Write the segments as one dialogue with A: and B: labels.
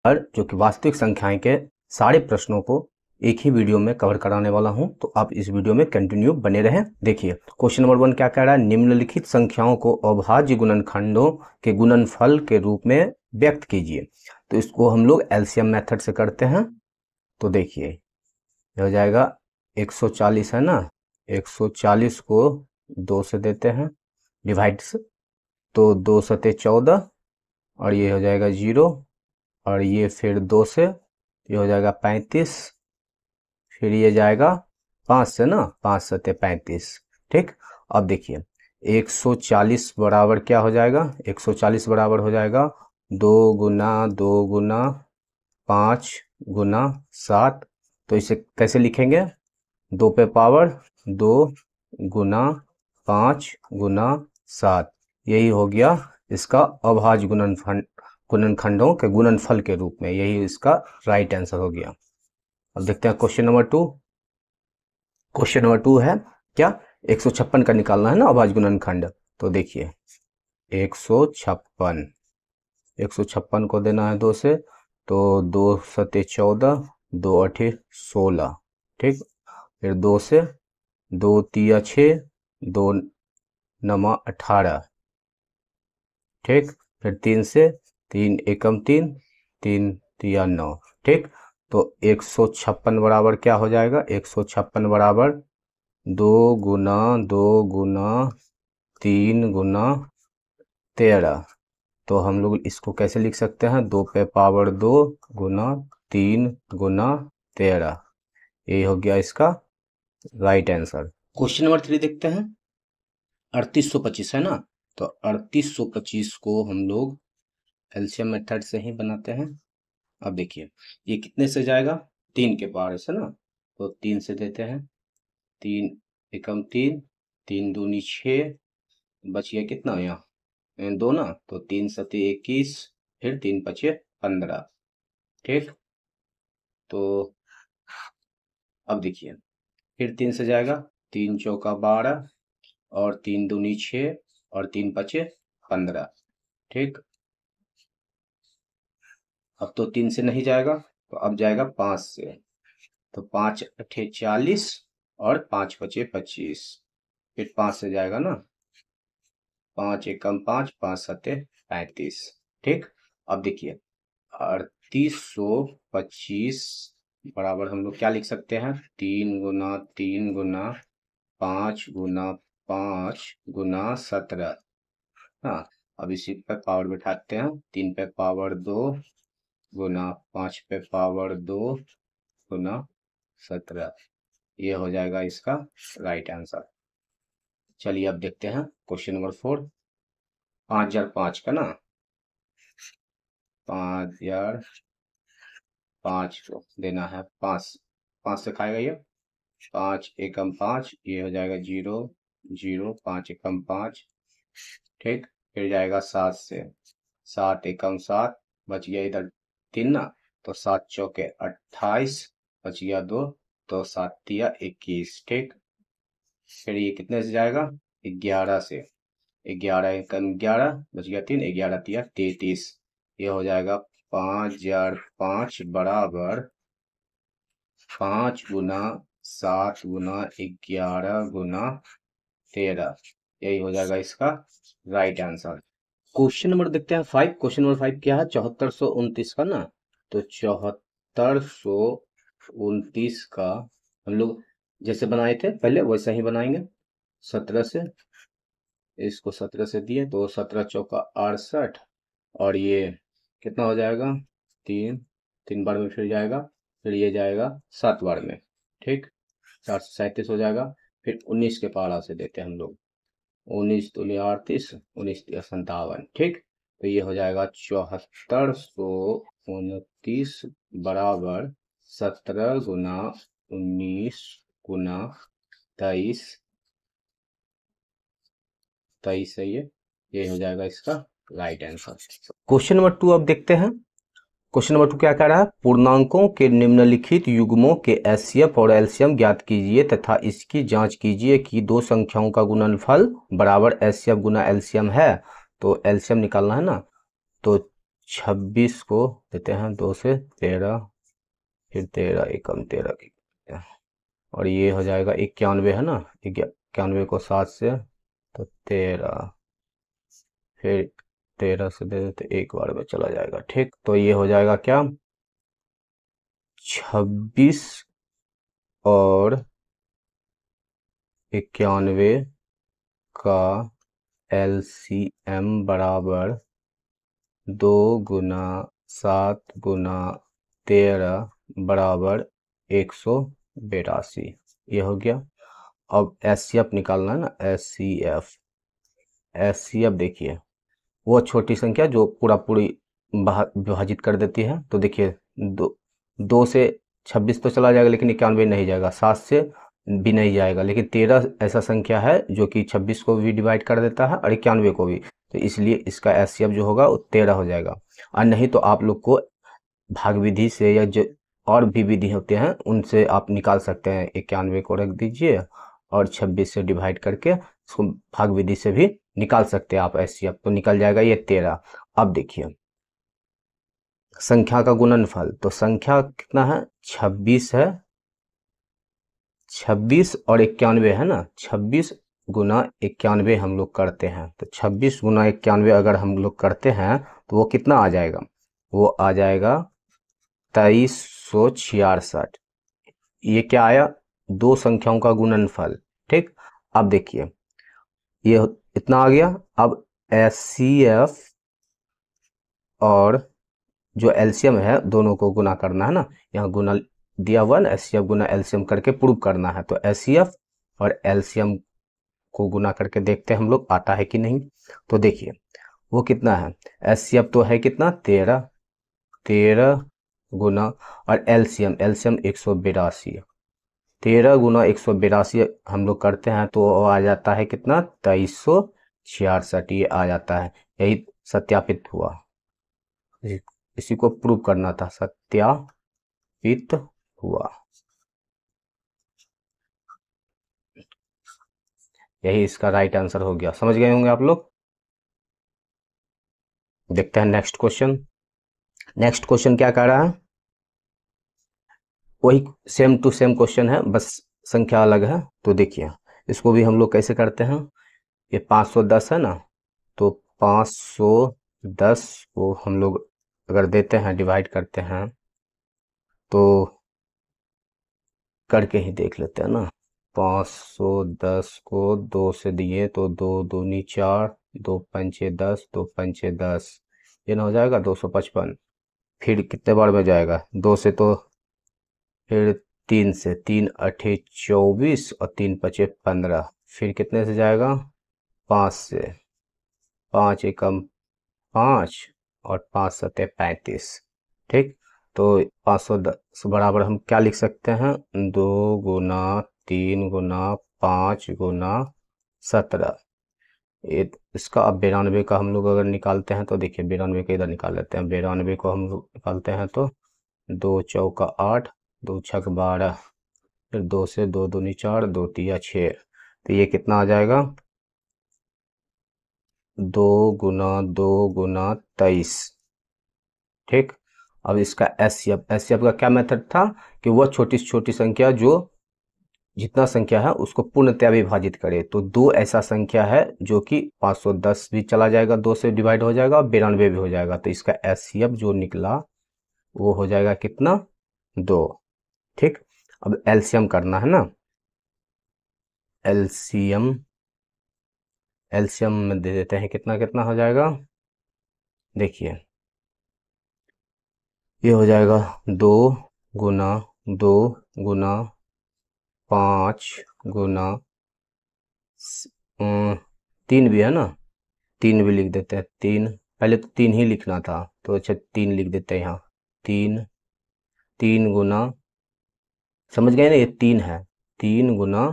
A: और जो कि वास्तविक संख्याएं के सारे प्रश्नों को एक ही वीडियो में कवर कराने वाला हूं, तो आप इस वीडियो में कंटिन्यू बने रहें। देखिए क्वेश्चन नंबर 1 क्या कह रहा है, निम्नलिखित संख्याओं को अभाज्य गुणनखंडों के गुणनफल के रूप में व्यक्त कीजिए। तो इसको हम लोग एलसीएम मेथड से करते हैं। तो देखिए ये हो जाएगा 140 है ना, 140 को 2 से देते हैं डिवाइड से, तो 2 सते 14 और ये हो जाएगा 0 और ये फिर 2 से ये हो जाएगा 35, फिर ये जाएगा 5 से ना, 5 सते 35। ठीक, अब देखिए 140 बराबर क्या हो जाएगा, 140 बराबर हो जाएगा 2 गुना 2 गुना 5 गुना 7। तो इसे कैसे लिखेंगे, 2 पे पावर 2 गुना 5 गुना 7, यही हो गया इसका अभाज्य गुणनखंडों के गुणनफल के रूप में, यही इसका राइट आंसर हो गया। अब देखते हैं क्वेश्चन नंबर 2। क्वेश्चन नंबर 2 है क्या, 156 का निकालना है ना अभाज्य गुणनखंड। तो देखिए 156 को देना है 2 से, तो 2 सते 14, 2 अठे 16। ठीक, फिर 2 से 2 तिया 6, 2 नमा 18। ठीक, फिर 3 से 3 एकम 3, 3 तिया 9। ठीक, तो 156 बराबर क्या हो जाएगा, 156 बराबर 2 गुना 2 गुना 3 गुना 13। तो हम लोग इसको कैसे लिख सकते हैं, 2 पे पावर 2 गुना 3 गुना 13, ये हो गया इसका राइट आंसर। क्वेश्चन नंबर 3 देखते हैं, 3825 है ना, तो 3825 को हम लोग एलसीएम मेथड से ही बनाते हैं। अब देखिए ये कितने से जाएगा, 3 के पावर से ना, तो 3 से देते हैं, 3 एकम 3, 3 दूनी 6, बच गया कितना यहाँ 2 ना, तो 3 सते 21, फिर 3 पचे 15। ठीक, तो अब देखिए फिर 3 से जाएगा, 3 चौका 12 और 3 दूनी 6 और 3 पचे 15। ठीक, अब तो 3 से नहीं जाएगा, तो अब जाएगा 5 से, तो 5 अठे 40 और 5 पचे 25, फिर 5 से जाएगा ना, 5 एकम 5, 5 सते 35। ठीक, अब देखिए 3825 बराबर हम लोग क्या लिख सकते हैं, 3 गुना 3 गुना 5 गुना 5 गुना 17। हाँ, अब इसी पे पावर बैठाते हैं, 3 पे पावर 2 गुना 5 पे पावर 2 गुना 17, ये हो जाएगा इसका राइट आंसर। चलिए अब देखते हैं क्वेश्चन नंबर 4। 5005 का ना, 5005 को देना है 5, 5 से खाएगा ये, 5 एकम 5, ये हो जाएगा 0 0, 5 एकम 5। ठीक, फिर जाएगा 7 से, 7 एकम 7, बच गया इधर 3 ना, तो 7 चौके 28, बच गया 2, तो 7 तिया 21। ठीक, फिर ये कितने से जाएगा, 11 से, 11 एकम 11, बच गया 3, 11 तिया 33, ये हो जाएगा 5005 बराबर 5 गुना 7 गुना 11 गुना 13, यही हो जाएगा इसका राइट आंसर। क्वेश्चन नंबर देखते हैं 5। क्वेश्चन नंबर 5 क्या है, 7429 का ना, तो 7429 का हम लोग जैसे बनाए थे पहले वैसा ही बनाएंगे। 17 से, इसको 17 से दिए तो 17 चौका 68 और ये कितना हो जाएगा, 3 3 बार में फिर जाएगा, फिर ये जाएगा 7 बार में। ठीक, 437 हो जाएगा। फिर 19 के पारा से देते हैं हम लोग, 19 दूनी 38, 19 तिया 57। ठीक, तो ये हो जाएगा 7429 बराबर 17 गुना 19 गुना 23 23 है ये हो जाएगा इसका राइट आंसर। क्वेश्चन नंबर 2 अब देखते हैं। क्वेश्चन नंबर 2 क्या कह रहा है, पूर्णांकों के निम्नलिखित युग्मों के एचसीएफ और एलसीएम ज्ञात कीजिए तथा इसकी जांच कीजिए कि दो संख्याओं का गुणनफल बराबर एचसीएफ गुना एलसीएम है। तो एलसीएम निकालना है ना, तो 26 को देते हैं 2 से 13, फिर 13 एकम 13 की, और ये हो जाएगा 91 है ना, 91 को 7 से तो 13, फिर 13 से दे देते, एक बार में चला जाएगा। ठीक, तो ये हो जाएगा क्या, 26 और 91 का LCM बराबर 2 गुना 7 गुना 13 बराबर 182। ये हो गया। अब SCF निकालना है ना, SCF देखिए, वो छोटी संख्या जो पूरा पूरी विभाजित कर देती है। तो देखिए, 2 से 26 तो चला जाएगा लेकिन 91 नहीं जाएगा, 7 से भी नहीं जाएगा, लेकिन 13 ऐसा संख्या है जो कि 26 को भी डिवाइड कर देता है और 91 को भी, तो इसलिए इसका SCF जो होगा वो 13 हो जाएगा। और नहीं तो आप लोग को भाग विधि से या जो और भी विधि होते हैं उनसे आप निकाल सकते हैं। 91 को रख दीजिए और 26 से डिवाइड करके इसको भाग विधि से भी निकाल सकते हैं आप SCF, तो निकल जाएगा ये 13। अब देखिए संख्या का गुणनफल, तो संख्या कितना है, 26 है, 26 और 91 है ना, 26 गुना 91 हम लोग करते हैं, तो 26 गुना 91 अगर हम लोग करते हैं तो वो कितना आ जाएगा, वो आ जाएगा 2366। ये क्या आया, दो संख्याओं का गुणनफल। ठीक, अब देखिए ये इतना आ गया। अब SCF और जो LCM है दोनों को गुना करना है ना, यहाँ गुना दिया हुआ ना, SCF गुना LCM करके प्रूव करना है। तो SCF और LCM को गुना करके देखते हैं हम लोग आता है कि नहीं। तो देखिए वो कितना है, SCF तो है कितना 13, 13 गुना और LCM 182, 13 गुना 182 हम लोग करते हैं तो आ जाता है कितना 2366, ये आ जाता है। यही सत्यापित हुआ, इसी को प्रूव करना था, सत्यापित हुआ, यही इसका राइट आंसर हो गया। समझ गए होंगे आप लोग। देखते हैं नेक्स्ट क्वेश्चन। नेक्स्ट क्वेश्चन क्या कह रहा है, वही सेम टू सेम क्वेश्चन है, बस संख्या अलग है। तो देखिए इसको भी हम लोग कैसे करते हैं, ये 510 है ना, तो 510 को हम लोग अगर देते हैं डिवाइड करते हैं तो करके ही देख लेते हैं ना। 510 को 2 से दिए तो 2 दूनी 4, 2 पंचे 10, 2 पंचे 10, ये ना हो जाएगा 255। फिर कितने बार में जाएगा, 2 से तो फिर 3 से, 3 अठे 24 और 3 पचे 15, फिर कितने से जाएगा 5 से, 5 एकम 5 और 5 सते 35। ठीक, तो 510 बराबर हम क्या लिख सकते हैं, 2 गुना 3 गुना 5 गुना 17। ये इसका अब 92 का हम लोग अगर निकालते हैं तो देखिए 92 का इधर निकाल लेते हैं। 92 को हम लोग निकालते हैं तो 2 चौका 8, 2 छक 12, फिर 2 से 2 दूनी 4, 2 तिया 6, तो ये कितना आ जाएगा 2 गुना 2 गुना 23। ठीक, अब इसका SCF का क्या मेथड था कि वह छोटी से छोटी संख्या जो जितना संख्या है उसको पूर्णतया विभाजित करे। तो दो ऐसा संख्या है जो कि 510 भी चला जाएगा, 2 से डिवाइड हो जाएगा और 92 भी हो जाएगा, तो इसका SCF जो निकला वो हो जाएगा कितना 2। ठीक, अब LCM करना है ना, LCM में दे देते हैं कितना कितना हो जाएगा। देखिए ये हो जाएगा 2 गुना 2 गुना 5 गुना 3 भी है ना, 3 भी लिख देते हैं। 3 पहले तो 3 ही लिखना था, तो अच्छा 3 लिख देते हैं यहाँ। 3 गुना, समझ गए ना, ये 3 है, 3 गुना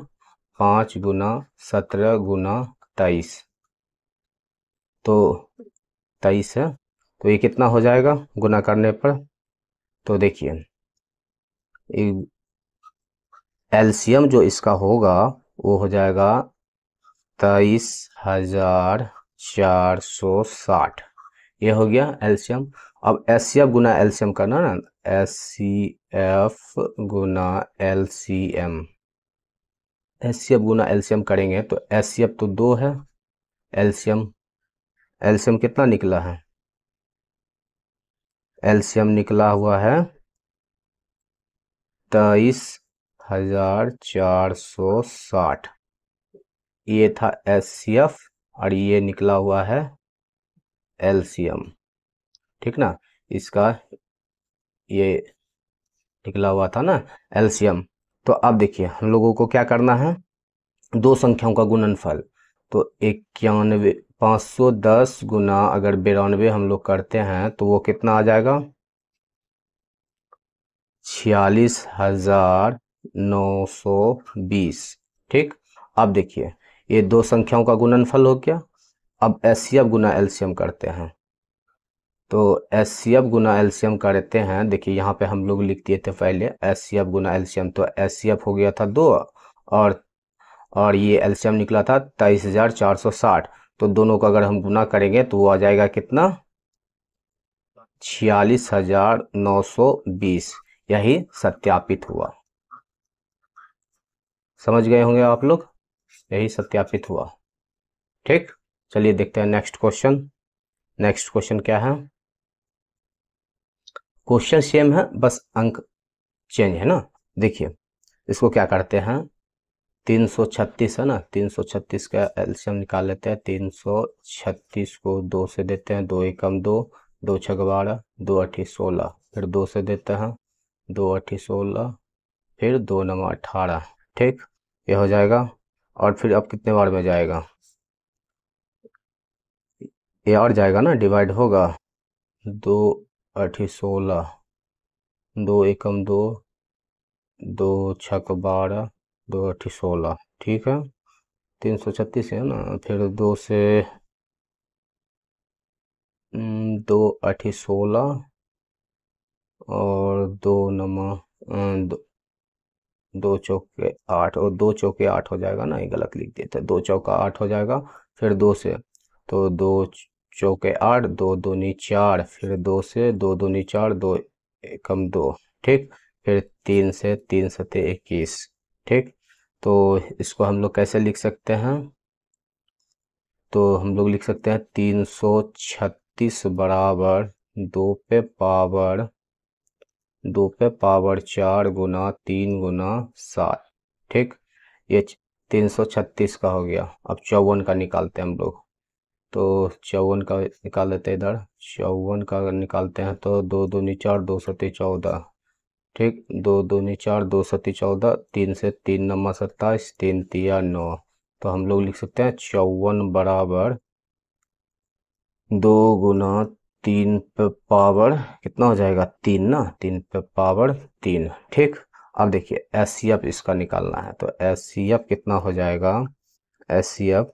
A: 5 गुना 17 गुना 23, तो 23 है, तो ये कितना हो जाएगा गुना करने पर। तो देखिए LCM जो इसका होगा वो हो जाएगा 23,460, ये हो गया LCM। अब एचसीएफ गुना एलसीएम करना ना, एचसीएफ गुना एलसीएम, एचसीएफ गुना एलसीएम करेंगे तो एचसीएफ तो 2 है, एलसीएम, एलसीएम कितना निकला है, एलसीएम निकला हुआ है 23,460, ये था एचसीएफ और ये निकला हुआ है एलसीएम, ठीक ना, इसका ये निकला हुआ था ना एलसीएम। तो अब देखिए हम लोगों को क्या करना है, दो संख्याओं का गुणनफल, तो 91, 510 गुना अगर 92 हम लोग करते हैं तो वो कितना आ जाएगा, 46,920, ठीक। अब देखिए ये दो संख्याओं का गुणनफल हो गया। अब एचसीएफ गुना एलसीएम करते हैं, तो एचसीएफ गुना एलसीएम करते हैं, देखिए यहाँ पे हम लोग लिख दिए थे पहले एचसीएफ गुना एलसीएम, तो एचसीएफ हो गया था 2 और ये एलसीएम निकला था 23,460, तो दोनों का अगर हम गुना करेंगे तो वो आ जाएगा कितना, 46,920, यही सत्यापित हुआ। समझ गए होंगे आप लोग, यही सत्यापित हुआ, ठीक। चलिए देखते हैं नेक्स्ट क्वेश्चन। नेक्स्ट क्वेश्चन क्या है, क्वेश्चन सेम है बस अंक चेंज है ना। देखिए इसको क्या करते हैं, 336 है ना, 336 का एलसीएम निकाल लेते हैं। 336 को 2 से देते हैं, 2 एकम 2, 2 छक 12, 2 अठी 16, फिर 2 से देते हैं, 2 अठी 16, फिर 2 नवा 18, ठीक, ये हो जाएगा। और फिर अब कितने बार में जाएगा, ये और जाएगा ना, डिवाइड होगा, 2 अठी 16, 2 एकम 2, 2 छक 12, 2 अठी 16, ठीक है। 336 है ना, फिर 2 से 2 अठी 16 और 2 नमा 2 चौके 8, और 2 चौके 8 हो जाएगा ना, ये गलत लिख दिए थे, 2 चौका 8 हो जाएगा। फिर 2 से, तो 2 चौके 8, 2 दूनी 4, फिर 2 से, 2 दूनी 4, 2 एकम 2, ठीक। फिर 3 से, 3 सते 21, ठीक। तो इसको हम लोग कैसे लिख सकते हैं, तो हम लोग लिख सकते हैं 336 बराबर 2 पे पावर 4 गुना 3 गुना 7, ठीक। ये 336 का हो गया। अब 54 का निकालते हैं हम लोग, तो 54 का निकाल लेते हैं इधर, 54 का अगर निकालते हैं तो 2 दूनी 4, 2 सती 14, ठीक, 2 दूनी 4, 2 सती 14, 3 से 3 नमा 27, 3 तिया 9, तो हम लोग लिख सकते हैं 54 बराबर 2 गुना 3 पे पावर कितना हो जाएगा, 3 ना, 3 पे पावर 3, ठीक। अब देखिए एचसीएफ इसका निकालना है, तो एचसीएफ कितना हो जाएगा, एचसीएफ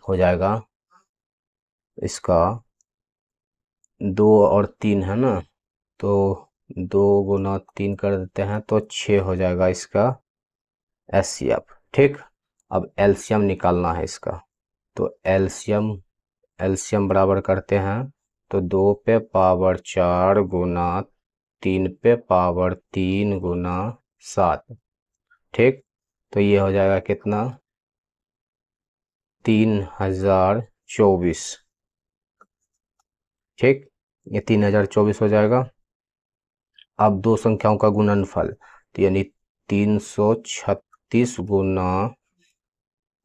A: हो जाएगा इसका 2 और 3 है ना, तो 2 गुना 3 कर देते हैं तो 6 हो जाएगा इसका एचसीएफ, ठीक। अब एलसीएम निकालना है इसका, तो एलसीएम बराबर करते हैं, तो 2 पे पावर 4 गुना 3 पे पावर 3 गुना 7, ठीक। तो ये हो जाएगा कितना, 3024, ठीक, ये 3024 हो जाएगा। अब दो संख्याओं का गुणनफल, तो यानी 336 गुना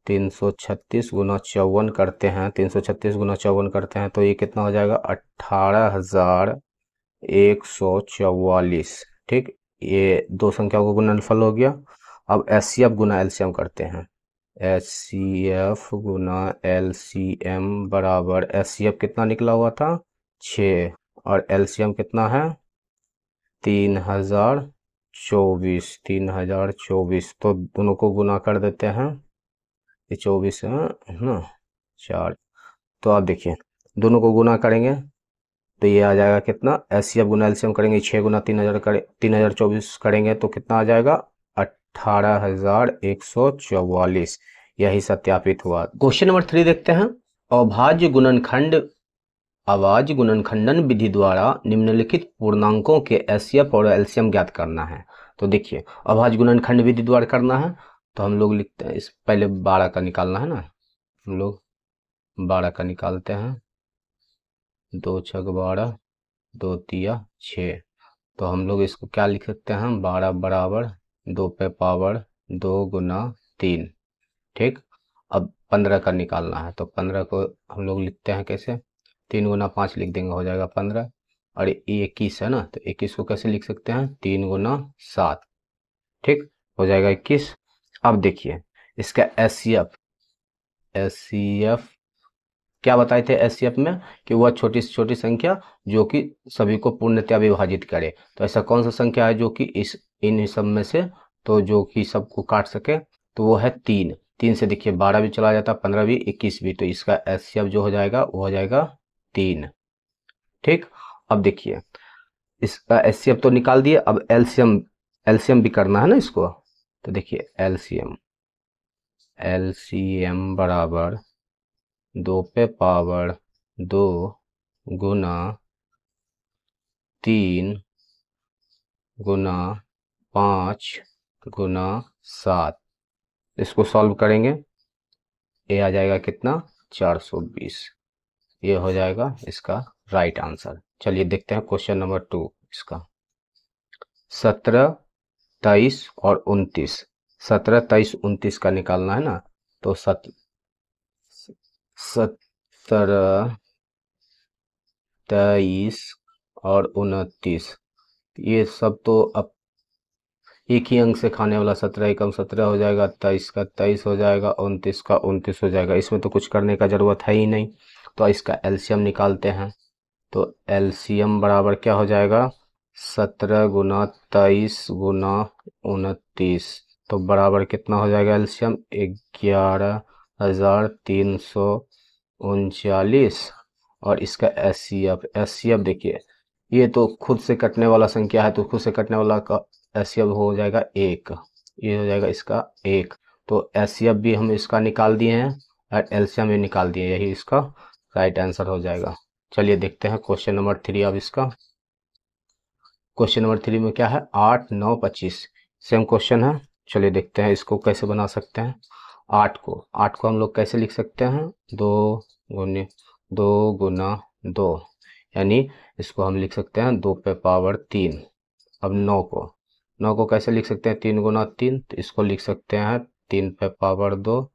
A: 54 करते हैं, 336 गुना 54 करते हैं तो ये कितना हो जाएगा, 18,144, ठीक। ये दो संख्याओं का गुणनफल हो गया। अब एचसीएफ गुना एलसीएम करते हैं, एचसीएफ गुना एलसीएम बराबर, एचसीएफ कितना निकला हुआ था 6 और एलसीएम कितना है 3024, तो दोनों को गुना कर देते हैं, ये 24 है ना 4, तो आप देखिए दोनों को गुना करेंगे तो ये आ जाएगा कितना, एचसीएफ गुना एलसीएम करेंगे 6 गुना 3000 करे 3024 करेंगे तो कितना आ जाएगा 18,144, यही सत्यापित हुआ। क्वेश्चन नंबर 3 देखते हैं, अभाज्य गुणनखंड अभाज्य गुणनखंडन विधि द्वारा निम्नलिखित पूर्णांकों के एचसीएफ और एलसीएम ज्ञात करना है। तो देखिए, अभाज्य गुणनखंड विधि द्वारा करना है तो हम लोग लिखते हैं, इस पहले 12 का निकालना है ना, हम लोग 12 का निकालते हैं। 2 छक 12, 2 तिया 6। तो हम लोग इसको क्या लिख सकते हैं, 12 बराबर 2 पे पावर 2 गुना 3। ठीक, अब 15 का निकालना है तो 15 को हम लोग लिखते हैं कैसे, 3 गुना 5 लिख देंगे, हो जाएगा 15। और ये 21 है ना, तो 21 को कैसे लिख सकते हैं, 3 गुना 7। ठीक, हो जाएगा 21। अब देखिए इसका एचसीएफ क्या बताए थे, एचसीएफ में कि वह छोटी से छोटी संख्या जो कि सभी को पूर्णतया विभाजित करे। तो ऐसा कौन सा संख्या है जो कि इन सब में से, तो जो कि सबको काट सके, तो वो है 3। 3 से देखिए 12 भी चला जाता, 15 भी, 21 भी, तो इसका एचसीएफ जो हो जाएगा वो हो जाएगा 3। ठीक, अब देखिए इसका एचसीएफ तो निकाल दिए, अब एलसीएम भी करना है ना इसको। तो देखिए एलसीएम बराबर 2 पे पावर 2 गुना 3 गुना 5 गुना 7। इसको सॉल्व करेंगे, ये आ जाएगा कितना, 420। ये हो जाएगा इसका राइट आंसर। चलिए देखते हैं क्वेश्चन नंबर 2 इसका। 17, 23 और 29, 17, 23, 29 का निकालना है ना। तो 17, 23 और 29, ये सब तो अब एक ही अंक से खाने वाला, 17 एकम 17 हो जाएगा, 23 का 23 हो जाएगा, 29 का 29 हो जाएगा। इसमें तो कुछ करने का जरूरत है ही नहीं। तो इसका एलसीएम निकालते हैं। तो एलसीएम बराबर क्या हो जाएगा, 17 गुना 23 गुना 29, तो बराबर कितना हो जाएगा एलसीएम, 11,339। और इसका एचसीएफ देखिए, ये तो खुद से कटने वाला संख्या है, तो खुद से कटने वाला का एचसीएफ हो जाएगा 1। ये हो जाएगा इसका 1। तो एचसीएफ भी हम इसका निकाल दिए हैं और एलसीएम भी निकाल दिए, यही इसका राइट आंसर हो जाएगा। चलिए देखते हैं क्वेश्चन नंबर 3 अब इसका। क्वेश्चन नंबर 3 में क्या है, 8, 9, 25, सेम क्वेश्चन है। चलिए देखते हैं इसको कैसे बना सकते हैं। 8 को हम लोग कैसे लिख सकते हैं, 2 गुना 2, यानी इसको हम लिख सकते हैं 2 पे पावर 3। अब 9 को कैसे लिख सकते हैं, 3 गुना 3, तो इसको लिख सकते हैं 3 पे पावर 2।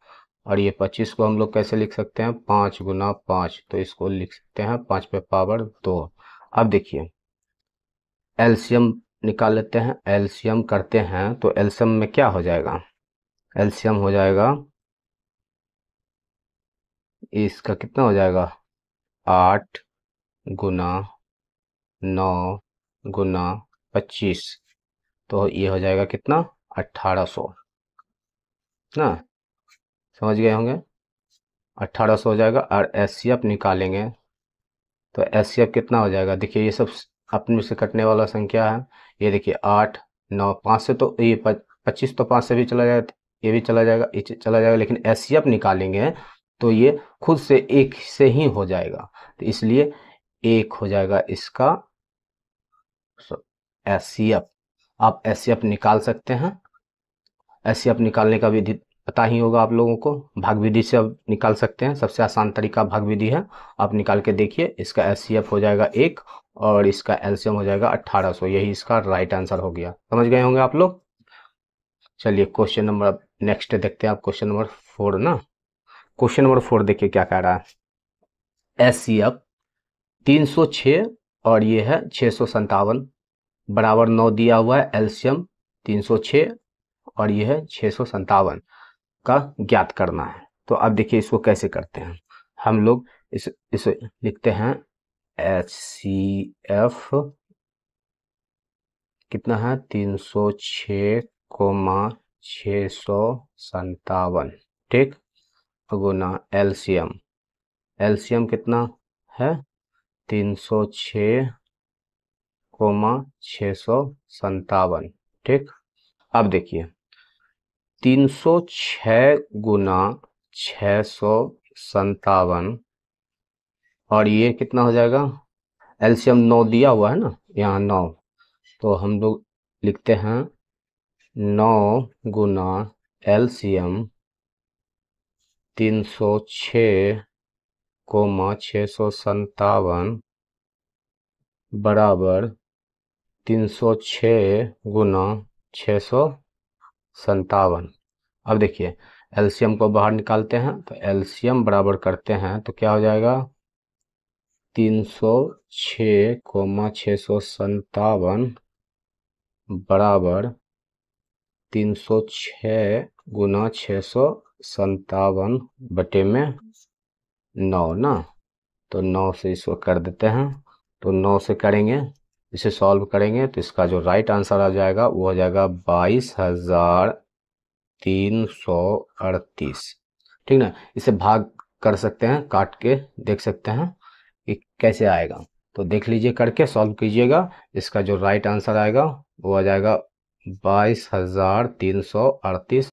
A: और ये 25 को हम लोग कैसे लिख सकते हैं, 5 गुना 5, तो इसको लिख सकते हैं 5 पे पावर 2। अब देखिए एलसीएम निकाल लेते हैं, एलसीएम करते हैं तो एलसीएम में क्या हो जाएगा, एलसीएम हो जाएगा, इसका कितना हो जाएगा, 8 गुना 9 गुना 25, तो ये हो जाएगा कितना, 1800 ना, समझ गए होंगे। 1800 हो जाएगा। और एचसीएफ निकालेंगे तो एचसीएफ कितना हो जाएगा, देखिए ये सब अपने से कटने वाला संख्या है। ये देखिए 8, 9, 5 से तो ये 25 तो 5 से भी चला जाएगा, ये भी चला जाएगा, ये चला जाएगा, लेकिन एचसीएफ निकालेंगे तो ये खुद से एक से ही हो जाएगा, तो इसलिए 1 हो जाएगा इसका एचसीएफ। आप एचसीएफ निकाल सकते हैं। एचसीएफ निकालने का विधि पता ही होगा आप लोगों को, भाग विधि से आप निकाल सकते हैं, सबसे आसान तरीका भाग विधि है। आप निकाल के देखिए, इसका एचसीएफ हो जाएगा 1 और इसका एलसीएम हो जाएगा 1800, यही इसका राइट आंसर हो गया। समझ गए होंगे आप लोग। चलिए क्वेश्चन नंबर नेक्स्ट देखते हैं आप, क्वेश्चन नंबर 4 ना। क्वेश्चन नंबर 4 देखिए क्या कह रहा है, एचसीएफ 306 और ये है 657 बराबर 9 दिया हुआ है। एलसीएम 306 और ये है 657 का ज्ञात करना है। तो अब देखिए इसको कैसे करते हैं, हम लोग इसे लिखते हैं एचसीएफ कितना है, 306 कोमा 657, ठीक, गुना एलसीएम, एलसीएम कितना है, 306 कोमा 657, ठीक। अब देखिए 306 गुना 657 और ये कितना हो जाएगा, एलसीएम 9 दिया हुआ है ना यहाँ 9, तो हम लोग लिखते हैं 9 गुना एलसीएम 306 कोमा 657 बराबर 306 गुना 657। अब देखिए एलसीएम को बाहर निकालते हैं तो एलसीएम बराबर करते हैं तो क्या हो जाएगा 306 कोमा 657 बराबर 306 गुना 657 बटे में 9 ना, तो 9 से इसको कर देते हैं, तो 9 से करेंगे, इसे सॉल्व करेंगे तो इसका जो राइट आंसर आ जाएगा वो हो जाएगा 22,338। ठीक ना, इसे भाग कर सकते हैं, काट के देख सकते हैं कि कैसे आएगा, तो देख लीजिए करके सॉल्व कीजिएगा, इसका जो राइट आंसर आएगा वो आ जाएगा 22,338।